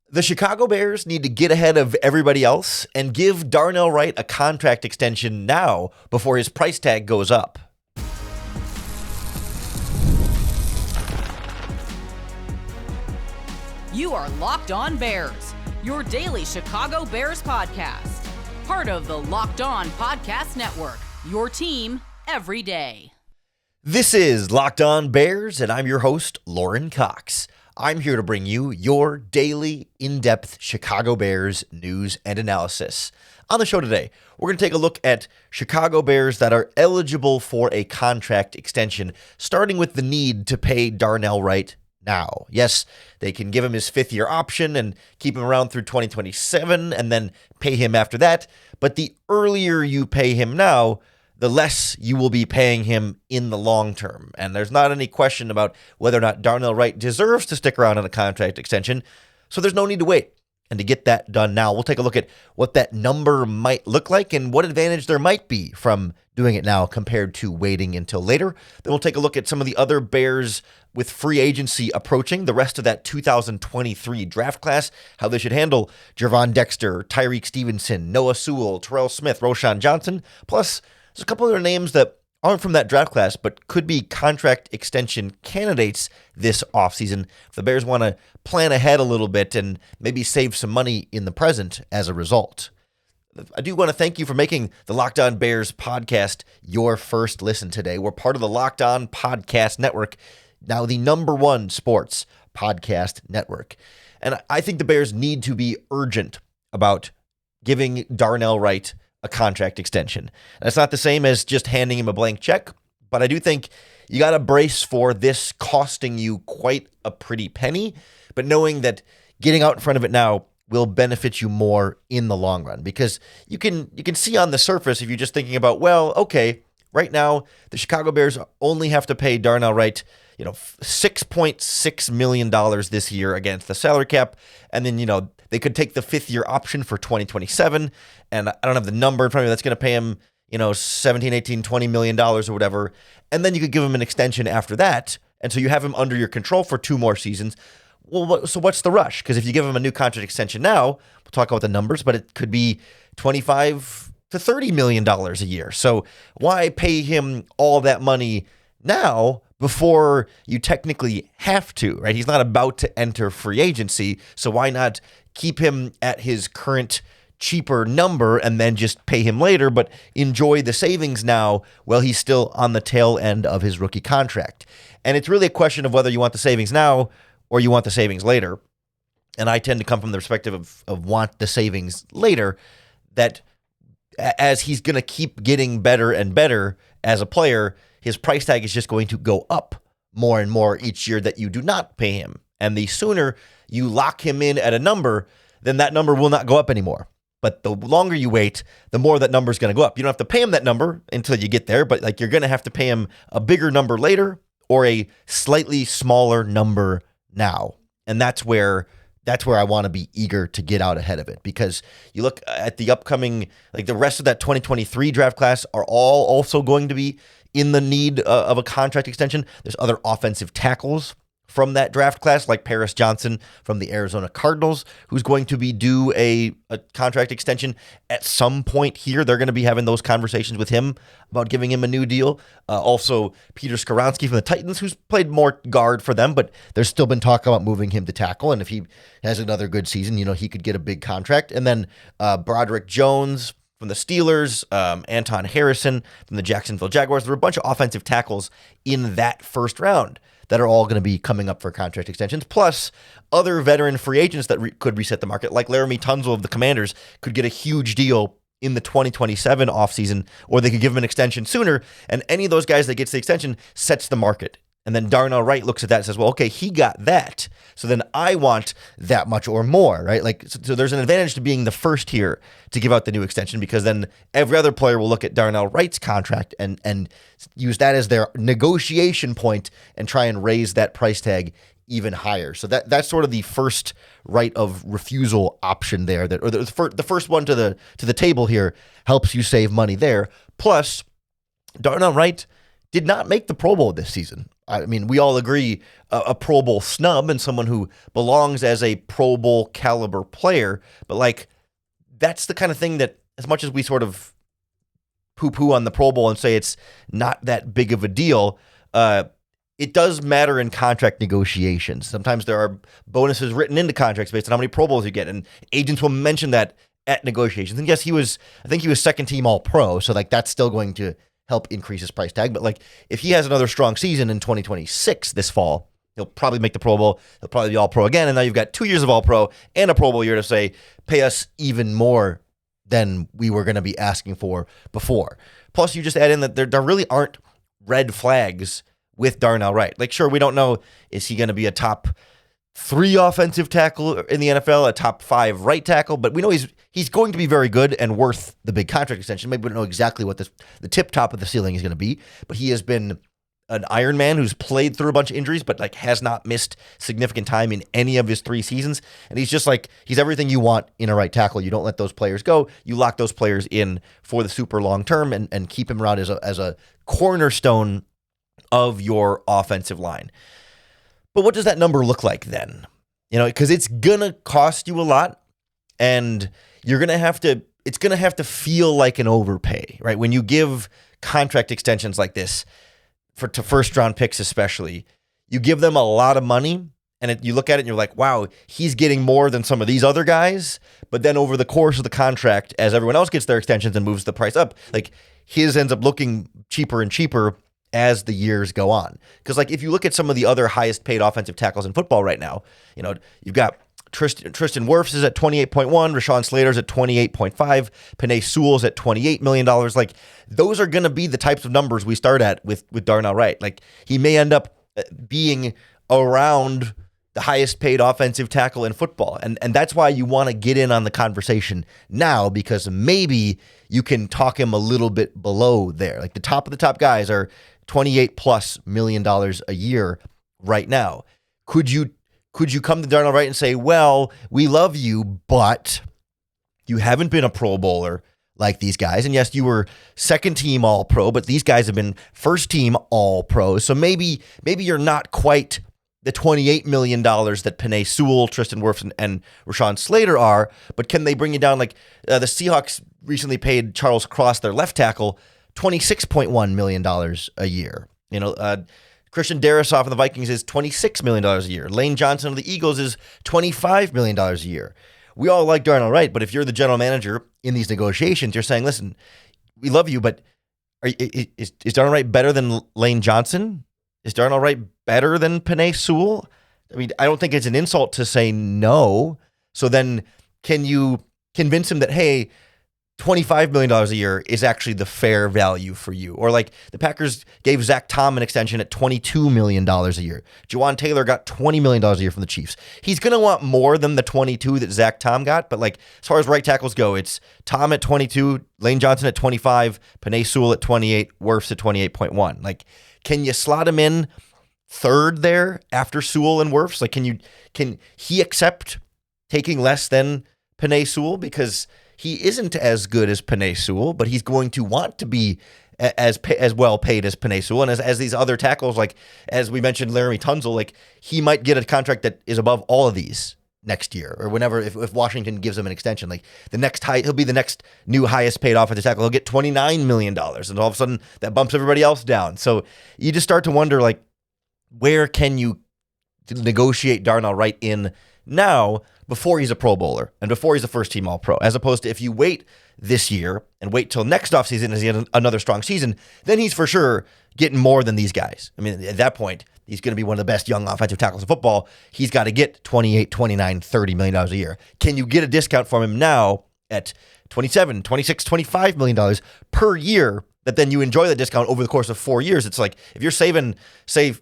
The Chicago Bears need to get ahead of everybody else and give Darnell Wright a contract extension now before his price tag goes up. You are Locked On Bears, your daily Chicago Bears podcast. Part of the Locked On Podcast Network, your team every day. This is Locked On Bears, and I'm your host, Lauren Cox. I'm here to bring you your daily, in-depth Chicago Bears news and analysis. On the show today, we're going to take a look at Chicago Bears that are eligible for a contract extension, starting with the need to pay Darnell Wright now. Yes, they can give him his fifth-year option and keep him around through 2027 and then pay him after that, but the earlier you pay him now, the less you will be paying him in the long term. And there's not any question about whether or not Darnell Wright deserves to stick around on a contract extension, so there's no need to wait. And to get that done now, we'll take a look at what that number might look like and what advantage there might be from doing it now compared to waiting until later. Then we'll take a look at some of the other Bears with free agency approaching, the rest of that 2023 draft class, how they should handle Gervon Dexter, Tyreek Stevenson, Noah Sewell, Terrell Smith, Roschon Johnson, plus there's a couple other names that aren't from that draft class, but could be contract extension candidates this offseason if the Bears want to plan ahead a little bit and maybe save some money in the present as a result. I do want to thank you for making the Locked On Bears podcast your first listen today. We're part of the Locked On Podcast Network, now the #1 sports podcast network. And I think the Bears need to be urgent about giving Darnell Wright a contract extension. That's not the same as just handing him a blank check, but I do think you got to brace for this costing you quite a pretty penny, but knowing that getting out in front of it now will benefit you more in the long run, because you can see on the surface, if you're just thinking about, well, okay, right now the Chicago Bears only have to pay Darnell Wright, $6.6 million this year against the salary cap, and then, they could take the fifth-year option for 2027, and I don't have the number in front of me. That's going to pay him, $17, $18, $20 million or whatever, and then you could give him an extension after that, and so you have him under your control for 2 more seasons. Well, so what's the rush? Because if you give him a new contract extension now, we'll talk about the numbers, but it could be $25 to $30 million a year. So why pay him all that money now before you technically have to, right? He's not about to enter free agency, so why not keep him at his current cheaper number and then just pay him later, but enjoy the savings now while he's still on the tail end of his rookie contract. And it's really a question of whether you want the savings now or you want the savings later. And I tend to come from the perspective of want the savings later, that as he's going to keep getting better and better as a player, his price tag is just going to go up more and more each year that you do not pay him. And the sooner you lock him in at a number, then that number will not go up anymore. But the longer you wait, the more that number is going to go up. You don't have to pay him that number until you get there, but you're going to have to pay him a bigger number later or a slightly smaller number now. And that's where I want to be eager to get out ahead of it, because you look at the upcoming, the rest of that 2023 draft class are all also going to be in the need of a contract extension. There's other offensive tackles from that draft class, like Paris Johnson from the Arizona Cardinals, who's going to be due a contract extension at some point here. They're going to be having those conversations with him about giving him a new deal. Also, Peter Skoronski from the Titans, who's played more guard for them, but there's still been talk about moving him to tackle, and if he has another good season, he could get a big contract. And then Broderick Jones from the Steelers, Anton Harrison from the Jacksonville Jaguars. There were a bunch of offensive tackles in that first round that are all going to be coming up for contract extensions, plus other veteran free agents that could reset the market, like Laramie Tunzel of the Commanders could get a huge deal in the 2027 offseason, or they could give him an extension sooner, and any of those guys that gets the extension sets the market. And then Darnell Wright looks at that and says, well, okay, he got that, so then I want that much or more, right? So there's an advantage to being the first here to give out the new extension, because then every other player will look at Darnell Wright's contract and use that as their negotiation point and try and raise that price tag even higher. So that's sort of the first right of refusal option there, the first one to the table here helps you save money there. Plus, Darnell Wright did not make the Pro Bowl this season. I mean, we all agree a Pro Bowl snub and someone who belongs as a Pro Bowl caliber player. But like, that's the kind of thing that, as much as we sort of poo-poo on the Pro Bowl and say it's not that big of a deal, it does matter in contract negotiations. Sometimes there are bonuses written into contracts based on how many Pro Bowls you get, and agents will mention that at negotiations. And yes, I think he was second team All-Pro, so like that's still going to help increase his price tag. But like, if he has another strong season in 2026 this fall, he'll probably make the Pro Bowl. He'll probably be All-Pro again, and now you've got 2 years of All-Pro and a Pro Bowl year to say, pay us even more than we were going to be asking for before. Plus, you just add in that there really aren't red flags with Darnell Wright. Like, sure, we don't know, is he going to be a top 3 offensive tackle in the NFL, a top 5 right tackle, but we know he's going to be very good and worth the big contract extension. Maybe we don't know exactly what the tip top of the ceiling is going to be, but he has been an Iron Man who's played through a bunch of injuries, but like has not missed significant time in any of his 3 seasons. And he's just like, he's everything you want in a right tackle. You don't let those players go. You lock those players in for the super long term and keep him around as a cornerstone of your offensive line. But what does that number look like then? You know, because it's going to cost you a lot, and you're going to have to, it's going to have to feel like an overpay, right? When you give contract extensions like this, to first round picks especially, you give them a lot of money, and you look at it and you're like, wow, he's getting more than some of these other guys. But then over the course of the contract, as everyone else gets their extensions and moves the price up, like his ends up looking cheaper and cheaper as the years go on. Because like, if you look at some of the other highest paid offensive tackles in football right now, you know, you've got Tristan Wirfs is at 28.1, Rashawn Slater's at 28.5, Penei Sewell's at $28 million. Like, those are going to be the types of numbers we start at with Darnell Wright. Like, he may end up being around the highest paid offensive tackle in football. And that's why you want to get in on the conversation now, because maybe you can talk him a little bit below there. Like, the top of the top guys are $28+ million a year right now. Could you come to Darnell Wright and say, well, we love you, but you haven't been a Pro Bowler like these guys. And yes, you were second team All-Pro, but these guys have been first team All-Pro. So maybe you're not quite the $28 million that Penei Sewell, Tristan Wirfs, and Rashawn Slater are, but can they bring you down? Like the Seahawks recently paid Charles Cross, their left tackle, $26.1 million a year. You know, Christian Darrisaw from the Vikings is $26 million a year. Lane Johnson of the Eagles is $25 million a year. We all like Darnell Wright, but if you're the general manager in these negotiations, you're saying, listen, we love you, but is Darnell Wright better than Lane Johnson? Is Darnell Wright better than Penei Sewell? I mean, I don't think it's an insult to say no. So then can you convince him that, hey, $25 million a year is actually the fair value for you? Or like the Packers gave Zach Tom an extension at $22 million a year. Juwan Taylor got $20 million a year from the Chiefs. He's going to want more than the 22 that Zach Tom got. But like, as far as right tackles go, it's Tom at 22, Lane Johnson at 25, Penei Sewell at 28, Wirfs at 28.1. Like, can you slot him in third there after Sewell and Wirfs? Like, can he accept taking less than Penei Sewell? Because he isn't as good as Penei Sewell, but he's going to want to be as well paid as Penei Sewell. And as these other tackles, like as we mentioned, Laramie Tunzel, like he might get a contract that is above all of these next year or whenever, if Washington gives him an extension. Like he'll be the next new highest paid offensive tackle. He'll get $29 million. And all of a sudden that bumps everybody else down. So you just start to wonder, like, where can you negotiate Darnell Wright in now before he's a Pro Bowler and before he's a first-team All-Pro, as opposed to if you wait this year and wait till next offseason as he has another strong season, then he's for sure getting more than these guys. I mean, at that point, he's going to be one of the best young offensive tackles in football. He's got to get $28, $29, $30 million a year. Can you get a discount from him now at $27, $26, $25 million per year that then you enjoy the discount over the course of 4 years? It's like if you're save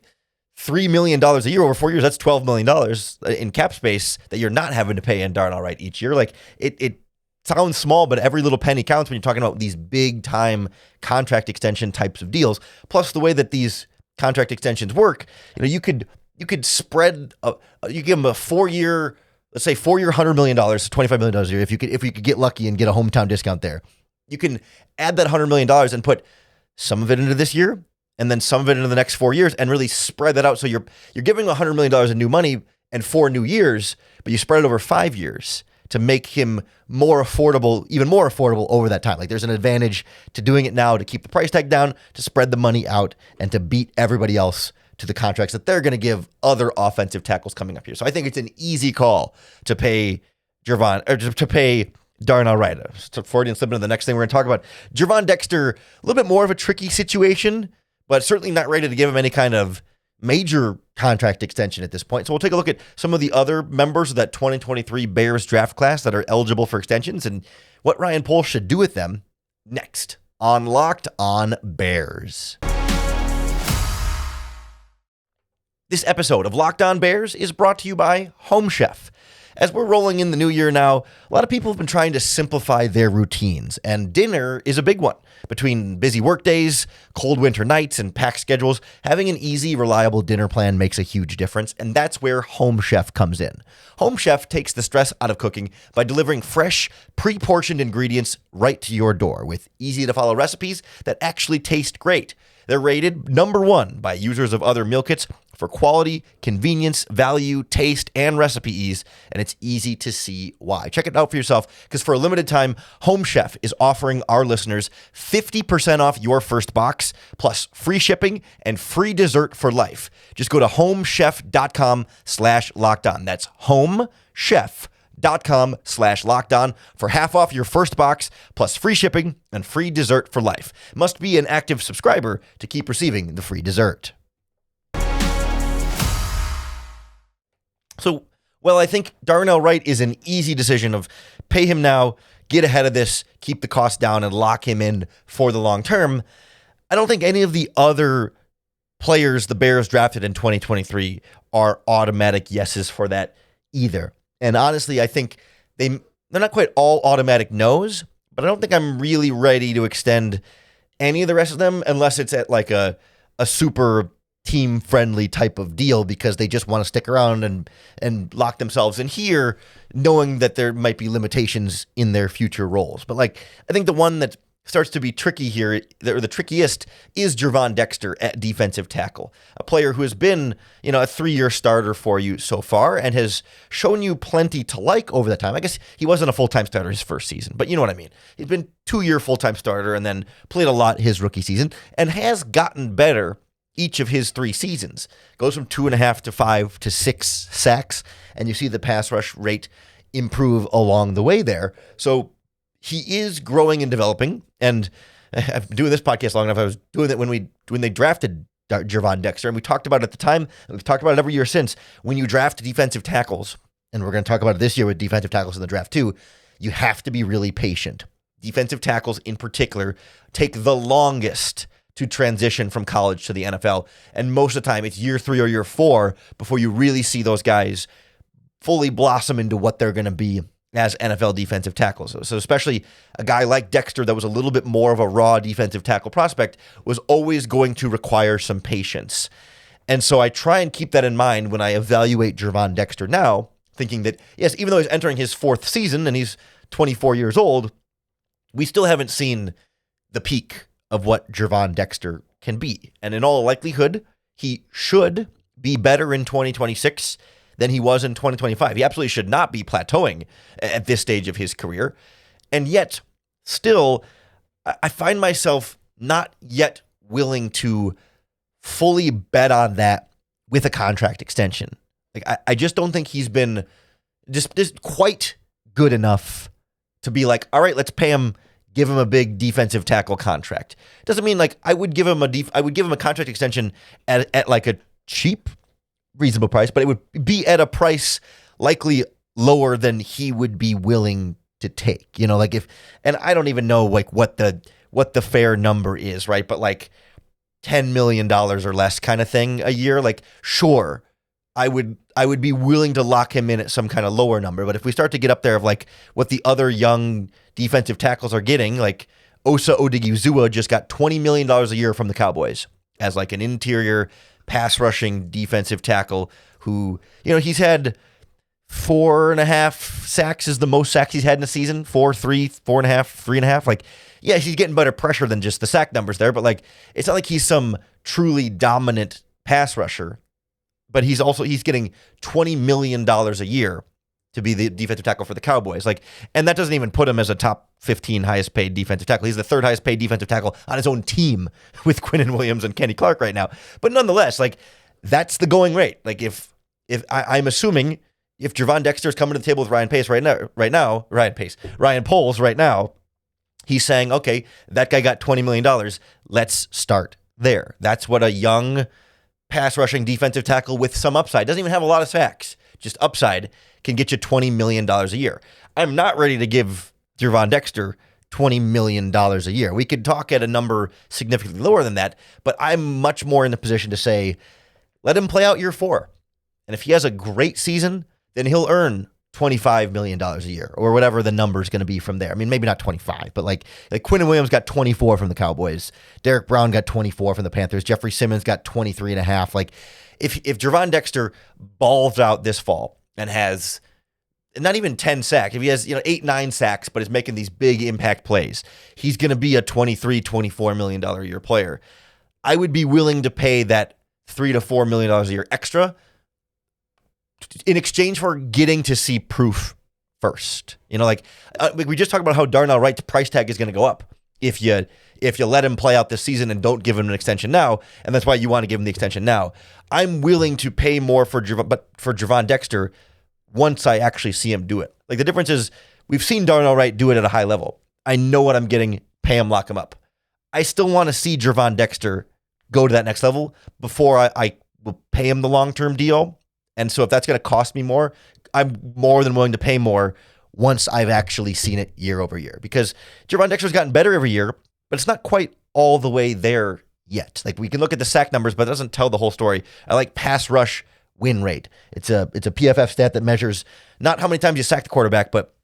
$3 million a year over 4 years, that's $12 million in cap space that you're not having to pay in Darnell Wright each year. Like it sounds small, but every little penny counts when you're talking about these big time contract extension types of deals. Plus the way that these contract extensions work, you know, you could spread, you give them a 4 year, let's say 4 year, $100 million, $25 million a year. If you could get lucky and get a hometown discount there, you can add that $100 million and put some of it into this year and then some of it into the next 4 years and really spread that out. So you're giving $100 million in new money and 4 new years, but you spread it over 5 years to make him more affordable, even more affordable over that time. Like there's an advantage to doing it now to keep the price tag down, to spread the money out, and to beat everybody else to the contracts that they're going to give other offensive tackles coming up here. So I think it's an easy call to pay to pay Darnell Wright. To Freudian slip into the next thing we're going to talk about. Gervon Dexter, a little bit more of a tricky situation, but certainly not ready to give him any kind of major contract extension at this point. So we'll take a look at some of the other members of that 2023 Bears draft class that are eligible for extensions and what Ryan Poles should do with them next on Locked On Bears. This episode of Locked On Bears is brought to you by HomeChef. As we're rolling in the new year now, a lot of people have been trying to simplify their routines, and dinner is a big one. Between busy work days, cold winter nights, and packed schedules, having an easy, reliable dinner plan makes a huge difference, and that's where HomeChef comes in. HomeChef takes the stress out of cooking by delivering fresh, pre-portioned ingredients right to your door with easy-to-follow recipes that actually taste great. They're rated number 1 by users of other meal kits for quality, convenience, value, taste, and recipe ease, and it's easy to see why. Check it out for yourself, because for a limited time, HomeChef is offering our listeners 50% off your first box, plus free shipping and free dessert for life. Just go to homechef.com/lockedon. That's homechef.com/lockedon for half off your first box, plus free shipping and free dessert for life. Must be an active subscriber to keep receiving the free dessert. So, well, I think Darnell Wright is an easy decision of pay him now, get ahead of this, keep the cost down, and lock him in for the long term. I don't think any of the other players the Bears drafted in 2023 are automatic yeses for that either. And honestly, I think they're not quite all automatic no's, but I don't think I'm really ready to extend any of the rest of them unless it's at like a super team-friendly type of deal because they just want to stick around and lock themselves in here, knowing that there might be limitations in their future roles. But like, I think the one that starts to be tricky here, or the trickiest, is Gervon Dexter at defensive tackle, a player who has been, a 3-year starter for you so far and has shown you plenty to like over that time. I guess he wasn't a full-time starter his first season, but you know what I mean. He's been 2-year full-time starter and then played a lot his rookie season and has gotten better each of his 3 seasons. Goes from 2.5 to 5 to 6 sacks, and you see the pass rush rate improve along the way there. So he is growing and developing, and I've been doing this podcast long enough. I was doing it when they drafted Gervon Dexter, and we talked about it at the time, and we've talked about it every year since. When you draft defensive tackles, and we're going to talk about it this year with defensive tackles in the draft too, you have to be really patient. Defensive tackles in particular take the longest to transition from college to the NFL. And most of the time, it's year 3 or year 4 before you really see those guys fully blossom into what they're going to be as NFL defensive tackles. So especially a guy like Dexter that was a little bit more of a raw defensive tackle prospect was always going to require some patience. And so I try and keep that in mind when I evaluate Gervon Dexter now, thinking that, yes, even though he's entering his 4th season and he's 24 years old, we still haven't seen the peak of what Gervon Dexter can be. And in all likelihood, he should be better in 2026 than he was in 2025. He absolutely should not be plateauing at this stage of his career. And yet, still, I find myself not yet willing to fully bet on that with a contract extension. Like I just don't think he's been just quite good enough to be like, all right, let's pay him, give him a big defensive tackle contract. Doesn't mean like I would give him a contract extension at like a cheap, reasonable price, but it would be at a price likely lower than he would be willing to take. And I don't even know like what the fair number is, right? But like $10 million or less kind of thing a year, like sure, I would be willing to lock him in at some kind of lower number. But if we start to get up there of like what the other young defensive tackles are getting, like Osa Odigizua just got $20 million a year from the Cowboys as like an interior pass rushing defensive tackle who, he's had 4.5 sacks is the most sacks he's had in a season. 4, 3, 4.5, 3.5. Like, yeah, he's getting better pressure than just the sack numbers there, but like, it's not like he's some truly dominant pass rusher, but he's getting $20 million a year to be the defensive tackle for the Cowboys. Like, and that doesn't even put him as a top 15 highest paid defensive tackle. He's the third highest paid defensive tackle on his own team with Quinnen Williams and Kenny Clark right now. But nonetheless, like, that's the going rate. Like, I'm assuming if Gervon Dexter is coming to the table with Ryan Poles right now, he's saying, okay, that guy got $20 million. Let's start there. That's what a young pass rushing defensive tackle with some upside, doesn't even have a lot of sacks, just upside, can get you $20 million a year. I'm not ready to give Gervon Dexter $20 million a year. We could talk at a number significantly lower than that, but I'm much more in the position to say, let him play out year 4. And if he has a great season, then he'll earn $25 million a year or whatever the number is going to be from there. I mean, maybe not 25, but like Quinnen Williams got 24 from the Cowboys. Derek Brown got 24 from the Panthers. Jeffrey Simmons got 23.5. Like, if Gervon Dexter balls out this fall and has not even 10 sacks, if he has 8-9 sacks, but is making these big impact plays, he's going to be a $23-24 million a year player. I would be willing to pay that $3 to $4 million a year extra in exchange for getting to see proof first. We just talked about how Darnell Wright's price tag is going to go up if you let him play out this season and don't give him an extension now, and that's why you want to give him the extension now. I'm willing to pay more for Gervon Dexter once I actually see him do it. Like, the difference is we've seen Darnell Wright do it at a high level. I know what I'm getting, pay him, lock him up. I still want to see Gervon Dexter go to that next level before I will pay him the long-term deal. And so if that's going to cost me more, I'm more than willing to pay more once I've actually seen it year over year. Because Gervon Dexter's gotten better every year, but it's not quite all the way there yet. Like, we can look at the sack numbers, but it doesn't tell the whole story. I like pass rush win rate. It's a PFF stat that measures not how many times you sack the quarterback, but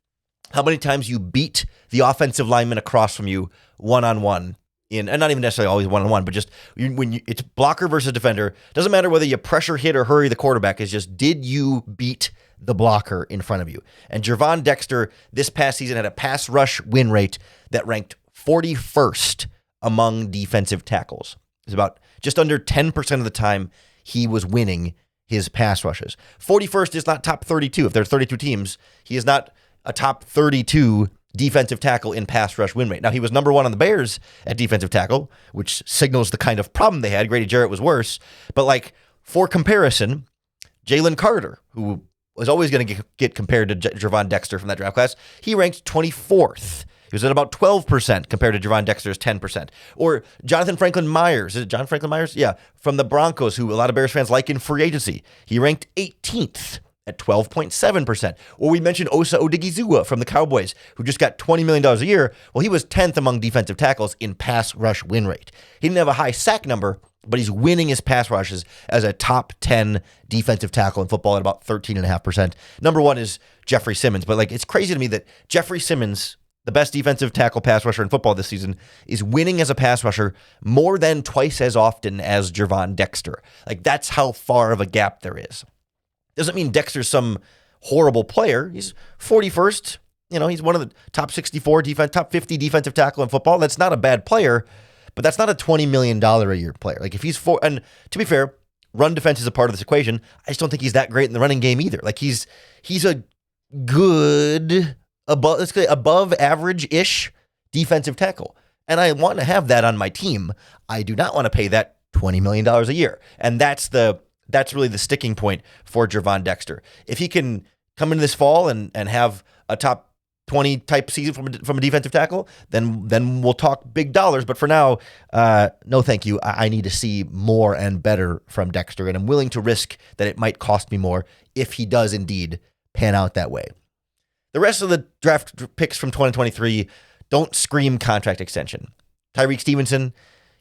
how many times you beat the offensive lineman across from you one-on-one. And not even necessarily always one-on-one, but just it's blocker versus defender. Doesn't matter whether you pressure, hit, or hurry the quarterback. It's just, did you beat the blocker in front of you? And Gervon Dexter this past season had a pass rush win rate that ranked 41st among defensive tackles. It's about just under 10% of the time he was winning his pass rushes. 41st is not top 32. If there's 32 teams, he is not a top 32 defensive tackle in pass rush win rate. Now, he was number 1 on the Bears at defensive tackle, which signals the kind of problem they had. Grady Jarrett was worse. But, like, for comparison, Jalen Carter, who was always going to get compared to Gervon Dexter from that draft class, he ranked 24th. He was at about 12% compared to Gervon Dexter's 10%. Or Jonathan Franklin Myers. Is it John Franklin Myers? Yeah, from the Broncos, who a lot of Bears fans like in free agency. He ranked 18th. At 12.7%. Or we mentioned Osa Odigizua from the Cowboys, who just got $20 million a year. Well, he was 10th among defensive tackles in pass rush win rate. He didn't have a high sack number, but he's winning his pass rushes as a top 10 defensive tackle in football at about 13.5%. Number 1 is Jeffrey Simmons. But, like, it's crazy to me that Jeffrey Simmons, the best defensive tackle pass rusher in football this season, is winning as a pass rusher more than twice as often as Gervon Dexter. Like, that's how far of a gap there is. Doesn't mean Dexter's some horrible player. He's 41st. He's one of the top 64 top 50 defensive tackle in football. That's not a bad player, but that's not a $20 million a year player. Like, if he's and to be fair, run defense is a part of this equation. I just don't think he's that great in the running game either. Like, he's a good above average-ish defensive tackle. And I want to have that on my team. I do not want to pay that $20 million a year. And that's really the sticking point for Gervon Dexter. If he can come into this fall and have a top 20 type season from a defensive tackle, then we'll talk big dollars. But for now, no thank you. I need to see more and better from Dexter, and I'm willing to risk that it might cost me more if he does indeed pan out that way. The rest of the draft picks from 2023 don't scream contract extension. Tyreek Stevenson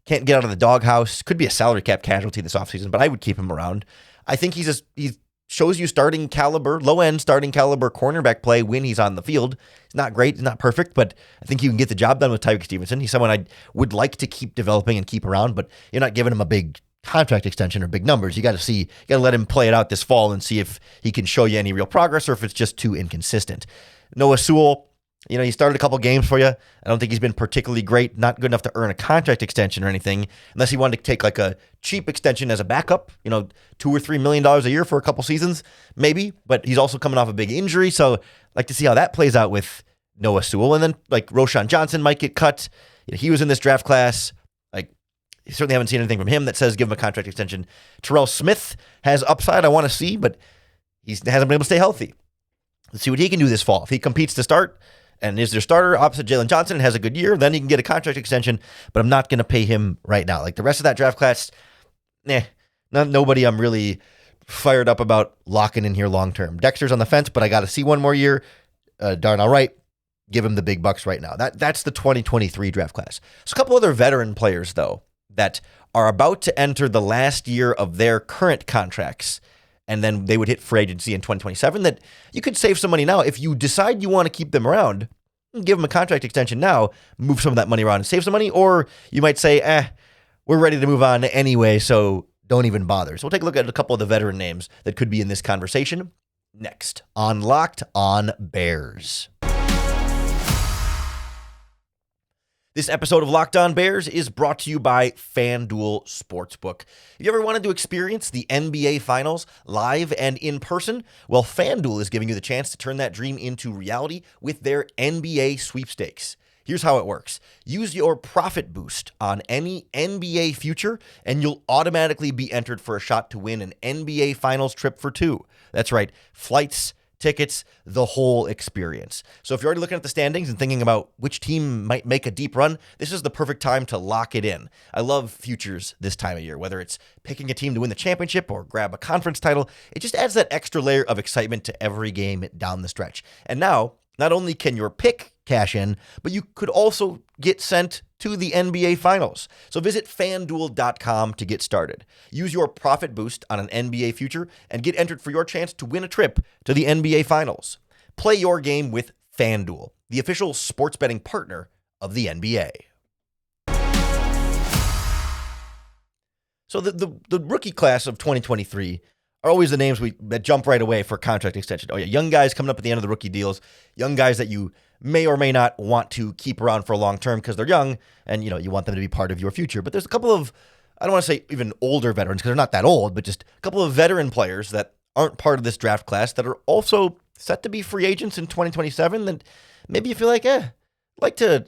can't get out of the doghouse. Could be a salary cap casualty this offseason, but I would keep him around. I think he shows you starting caliber, low-end starting caliber cornerback play when he's on the field. He's not great, he's not perfect, but I think you can get the job done with Tyreek Stevenson. He's someone I would like to keep developing and keep around, but you're not giving him a big contract extension or big numbers. You got to let him play it out this fall and see if he can show you any real progress or if it's just too inconsistent. Noah Sewell, He started a couple games for you. I don't think he's been particularly great, not good enough to earn a contract extension or anything, unless he wanted to take like a cheap extension as a backup, $2 or $3 million a year for a couple seasons, maybe. But he's also coming off a big injury, so I'd like to see how that plays out with Noah Sewell. And then like Roshan Johnson might get cut. He was in this draft class. Like, you certainly haven't seen anything from him that says give him a contract extension. Terrell Smith has upside I want to see, but he hasn't been able to stay healthy. Let's see what he can do this fall. If he competes to start and is their starter opposite Jalen Johnson and has a good year, then he can get a contract extension, but I'm not going to pay him right now. Like the rest of that draft class, nobody I'm really fired up about locking in here long-term. Dexter's on the fence, but I got to see one more year. Darnell Wright, give him the big bucks right now. That's the 2023 draft class. So a couple other veteran players, though, that are about to enter the last year of their current contracts, and then they would hit free agency in 2027, that you could save some money now. If you decide you want to keep them around, give them a contract extension now, move some of that money around and save some money, or you might say, we're ready to move on anyway, so don't even bother. So we'll take a look at a couple of the veteran names that could be in this conversation next on Locked On Bears. This episode of Locked On Bears is brought to you by FanDuel Sportsbook. Have you ever wanted to experience the NBA Finals live and in person? Well, FanDuel is giving you the chance to turn that dream into reality with their NBA sweepstakes. Here's how it works. Use your profit boost on any NBA future, and you'll automatically be entered for a shot to win an NBA Finals trip for two. That's right, flights, tickets, the whole experience. So if you're already looking at the standings and thinking about which team might make a deep run, this is the perfect time to lock it in. I love futures this time of year, whether it's picking a team to win the championship or grab a conference title. It just adds that extra layer of excitement to every game down the stretch. And now, not only can your pick cash in, but you could also get sent to the NBA Finals. So visit FanDuel.com to get started. Use your profit boost on an NBA future and get entered for your chance to win a trip to the NBA Finals. Play your game with FanDuel, the official sports betting partner of the NBA. So the rookie class of 2023 are always the names that jump right away for contract extension. Oh yeah, young guys coming up at the end of the rookie deals, young guys that you may or may not want to keep around for a long term because they're young and you want them to be part of your future. But there's a couple of, I don't want to say even older veterans because they're not that old, but just a couple of veteran players that aren't part of this draft class that are also set to be free agents in 2027. That maybe you feel like, like to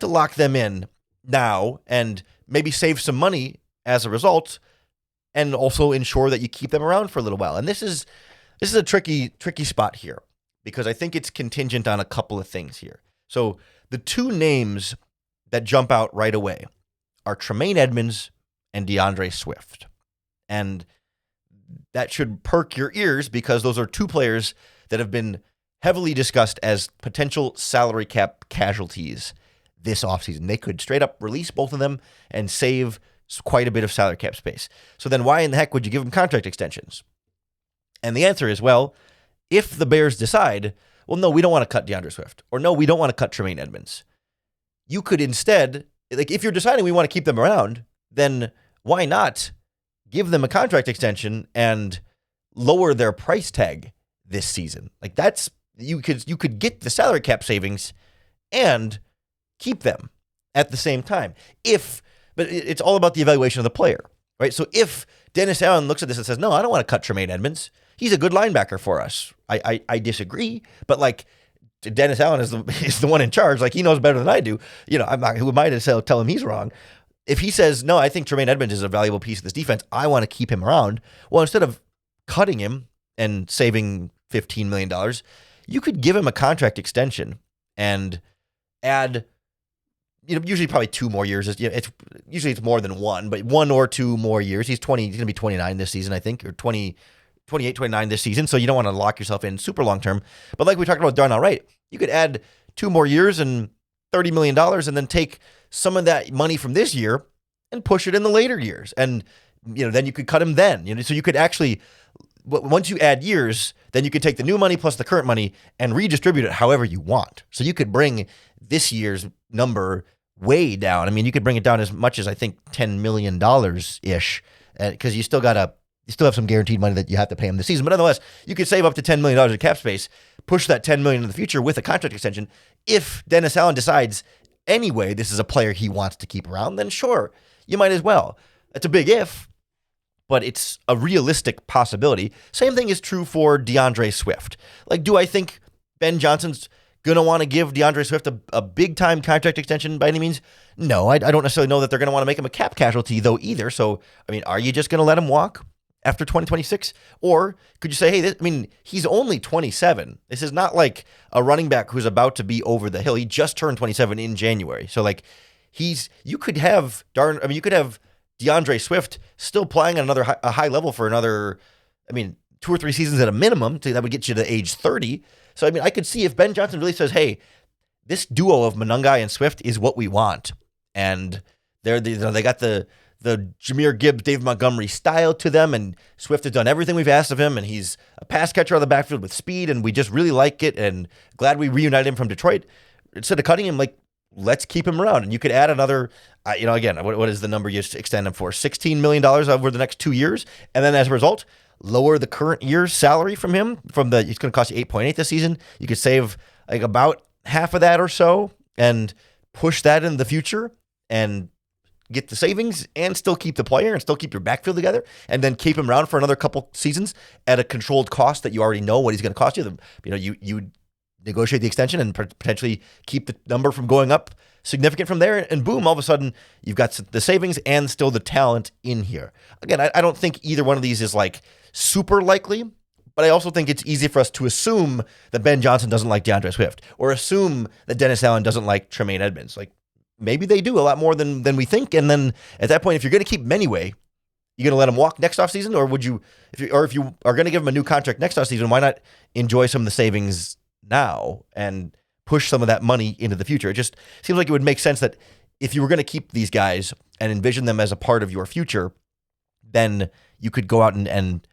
lock them in now and maybe save some money as a result, and also ensure that you keep them around for a little while. And this is a tricky spot here because I think it's contingent on a couple of things here. So the two names that jump out right away are Tremaine Edmonds and DeAndre Swift. And that should perk your ears because those are two players that have been heavily discussed as potential salary cap casualties this offseason. They could straight up release both of them and save quite a bit of salary cap space. So then why in the heck would you give them contract extensions? And the answer is, well, if the Bears decide, well, no, we don't want to cut DeAndre Swift, or no, we don't want to cut Tremaine Edmonds, you could instead, like if you're deciding we want to keep them around, then why not give them a contract extension and lower their price tag this season? Like that's, you could get the salary cap savings and keep them at the same time. But it's all about the evaluation of the player, right? So if Dennis Allen looks at this and says, no, I don't want to cut Tremaine Edmonds. He's a good linebacker for us. I disagree, but like Dennis Allen is the one in charge. Like he knows better than I do. I'm not, who am I to tell him he's wrong? If he says, no, I think Tremaine Edmonds is a valuable piece of this defense, I want to keep him around. Well, instead of cutting him and saving $15 million, you could give him a contract extension and add, usually probably 2 more years. It's more than one, but 1 or 2 more years. He's going to be 29 this season, I think, or 28, 29 this season. So you don't want to lock yourself in super long term. But like we talked about Darnell Wright, you could add 2 more years and $30 million and then take some of that money from this year and push it in the later years. And, then you could cut him then. So you could actually, once you add years, then you could take the new money plus the current money and redistribute it however you want. So you could bring this year's number way down. I mean, you could bring it down as much as I think $10 million-ish because you still got to You still have some guaranteed money that you have to pay him this season. But nonetheless, you could save up to $10 million in cap space, push that $10 million in the future with a contract extension. If Dennis Allen decides, anyway, this is a player he wants to keep around, then sure, you might as well. That's a big if, but it's a realistic possibility. Same thing is true for DeAndre Swift. Like, do I think Ben Johnson's going to want to give DeAndre Swift a big-time contract extension by any means? No, I don't necessarily know that they're going to want to make him a cap casualty, though, either. So, I mean, are you just going to let him walk after 2026? Or could you say, hey, he's only 27. This is not like a running back who's about to be over the hill. He just turned 27 in January. So, like, you could have DeAndre Swift still playing at a high level for another, 2 or 3 seasons at a minimum. So that would get you to age 30. So, I could see if Ben Johnson really says, hey, this duo of Monangai and Swift is what we want. And they got the Jahmyr Gibbs, David Montgomery style to them, and Swift has done everything we've asked of him, and he's a pass catcher on the backfield with speed, and we just really like it, and glad we reunited him from Detroit. Instead of cutting him, like, let's keep him around. And you could add another, again, what is the number you extend him for? $16 million over the next 2 years, and then as a result, lower the current year's salary from him. It's going to cost you 8.8 this season. You could save like about half of that or so, and push that in the future, and get the savings and still keep the player and still keep your backfield together, and then keep him around for another couple seasons at a controlled cost that you already know what he's going to cost you. You negotiate the extension and potentially keep the number from going up significant from there, and boom, all of a sudden you've got the savings and still the talent in here. Again, I don't think either one of these is like super likely, but I also think it's easy for us to assume that Ben Johnson doesn't like DeAndre Swift, or assume that Dennis Allen doesn't like Tremaine Edmonds. Like, maybe they do a lot more than we think. And then at that point, if you're going to keep him anyway, you're going to let him walk next offseason? Or if you are going to give him a new contract next offseason, why not enjoy some of the savings now and push some of that money into the future? It just seems like it would make sense that if you were going to keep these guys and envision them as a part of your future, then you could go out and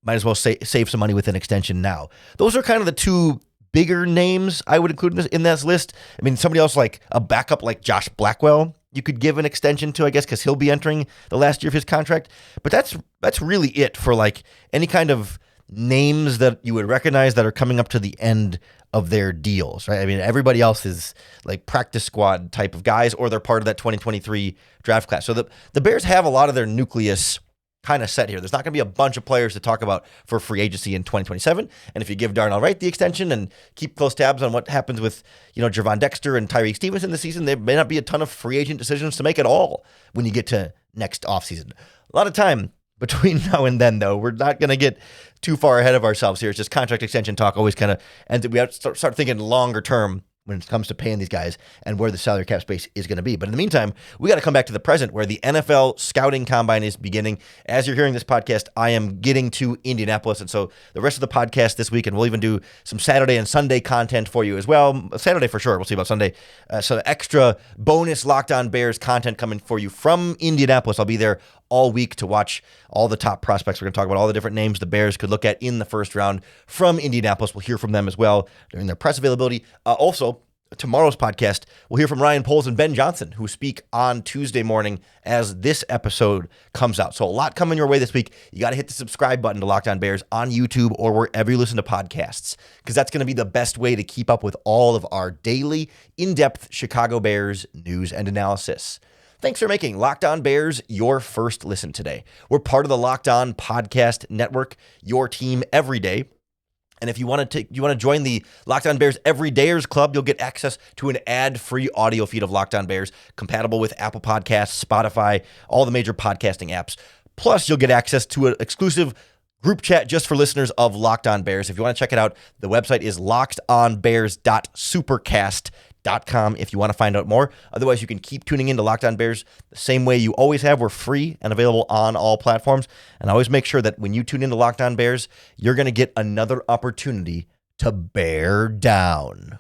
might as well save some money with an extension now. Those are kind of the two bigger names I would include in this list. Somebody else like a backup like Josh Blackwell, you could give an extension to, I guess, because he'll be entering the last year of his contract. But that's really it for like any kind of names that you would recognize that are coming up to the end of their deals, right? Everybody else is like practice squad type of guys, or they're part of that 2023 draft class. So the Bears have a lot of their nucleus kind of set here. There's not going to be a bunch of players to talk about for free agency in 2027. And if you give Darnell Wright the extension and keep close tabs on what happens with, Javon Dexter and Tyreek Stevenson this season, there may not be a ton of free agent decisions to make at all when you get to next offseason. A lot of time between now and then, though. We're not going to get too far ahead of ourselves here. It's just contract extension talk always kind of, and we have to start thinking longer term when it comes to paying these guys and where the salary cap space is going to be. But in the meantime, we got to come back to the present, where the NFL scouting combine is beginning. As you're hearing this podcast, I am getting to Indianapolis. And so the rest of the podcast this week, and we'll even do some Saturday and Sunday content for you as well. Saturday for sure. We'll see about Sunday. So extra bonus Locked On Bears content coming for you from Indianapolis. I'll be there all week to watch all the top prospects. We're going to talk about all the different names the Bears could look at in the first round from Indianapolis. We'll hear from them as well during their press availability. Also, tomorrow's podcast, we'll hear from Ryan Poles and Ben Johnson, who speak on Tuesday morning as this episode comes out. So a lot coming your way this week. You got to hit the subscribe button to Locked On Bears on YouTube or wherever you listen to podcasts, because that's going to be the best way to keep up with all of our daily, in-depth Chicago Bears news and analysis. Thanks for making Locked On Bears your first listen today. We're part of the Locked On Podcast Network, your team every day. And if you want to join the Locked On Bears Everydayers Club, you'll get access to an ad-free audio feed of Locked On Bears, compatible with Apple Podcasts, Spotify, all the major podcasting apps. Plus, you'll get access to an exclusive group chat just for listeners of Locked On Bears. If you want to check it out, the website is lockedonbears.supercast.com if you want to find out more. Otherwise, you can keep tuning in to Locked On Bears the same way you always have. We're free and available on all platforms. And always make sure that when you tune into Locked On Bears, you're going to get another opportunity to bear down.